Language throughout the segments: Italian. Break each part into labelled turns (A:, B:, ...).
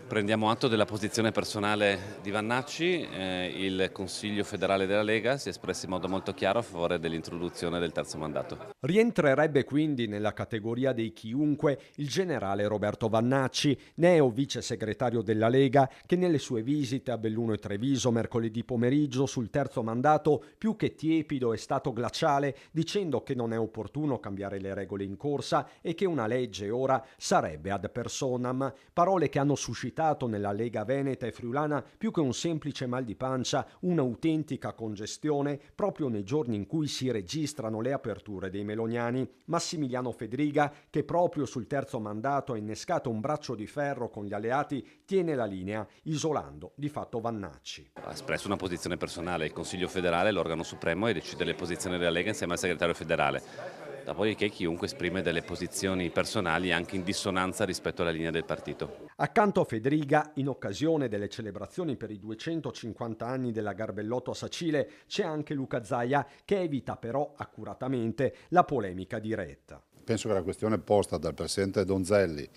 A: Prendiamo atto della posizione personale di Vannacci. Il Consiglio federale della Lega si è espresso in modo molto chiaro a favore dell'introduzione del terzo mandato.
B: Rientrerebbe quindi nella categoria dei chiunque il generale Roberto Vannacci, neo vice segretario della Lega, che nelle sue visite a Belluno e Treviso mercoledì pomeriggio sul terzo mandato, più che tiepido, è stato glaciale, dicendo che non è opportuno cambiare le regole in corsa e che una legge ora sarebbe ad personam, parole che hanno suscitato nella Lega Veneta e Friulana più che un semplice mal di pancia, un'autentica congestione proprio nei giorni in cui si registrano le aperture dei meloniani. Massimiliano Fedriga, che proprio sul terzo mandato ha innescato un braccio di ferro con gli alleati, tiene la linea, isolando di fatto Vannacci.
A: Ha espresso una posizione personale. Il Consiglio federale è l'organo supremo e decide le posizioni della Lega insieme al segretario federale. Dopodiché chiunque esprime delle posizioni personali anche in dissonanza rispetto alla linea del partito.
B: Accanto a Fedriga, in occasione delle celebrazioni per i 250 anni della Garbellotto a Sacile, c'è anche Luca Zaia, che evita però accuratamente la polemica diretta.
C: Penso che la questione posta dal presidente Donzelli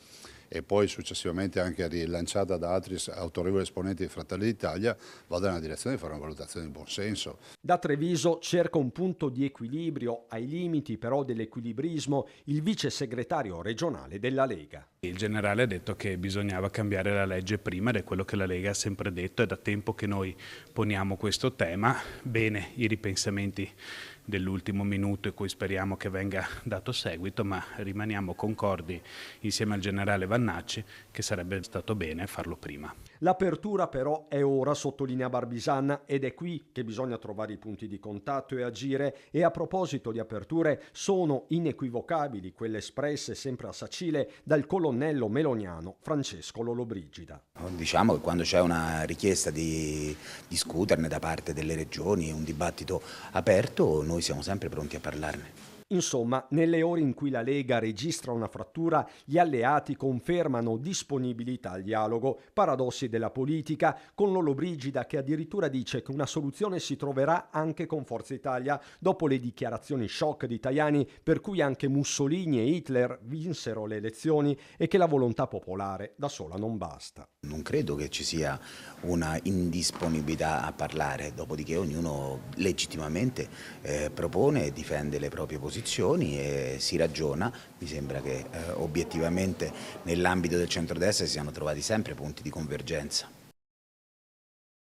C: e poi successivamente anche rilanciata da altri autorevoli esponenti di Fratelli d'Italia vada nella direzione di fare una valutazione di buonsenso.
B: Da Treviso cerca un punto di equilibrio, ai limiti però dell'equilibrismo, il vice segretario regionale della Lega.
D: Il generale ha detto che bisognava cambiare la legge prima ed è quello che la Lega ha sempre detto, è da tempo che noi poniamo questo tema. Bene i ripensamenti dell'ultimo minuto e cui speriamo che venga dato seguito, ma rimaniamo concordi insieme al generale Vannacci che sarebbe stato bene farlo prima.
B: L'apertura però è ora, sottolinea Barbisan, ed è qui che bisogna trovare i punti di contatto e agire. E a proposito di aperture, sono inequivocabili quelle espresse sempre a Sacile dal colonnello meloniano Francesco Lollobrigida.
E: Diciamo che quando c'è una richiesta di discuterne da parte delle regioni, un dibattito aperto, noi siamo sempre pronti a parlarne.
B: Insomma, nelle ore in cui la Lega registra una frattura, gli alleati confermano disponibilità al dialogo. Paradossi della politica, con Lollobrigida che addirittura dice che una soluzione si troverà anche con Forza Italia, dopo le dichiarazioni shock di Tajani per cui anche Mussolini e Hitler vinsero le elezioni e che la volontà popolare da sola non basta.
E: Non credo che ci sia una indisponibilità a parlare, dopodiché ognuno legittimamente propone e difende le proprie posizioni e si ragiona. Mi sembra che obiettivamente nell'ambito del centrodestra si siano trovati sempre punti di convergenza.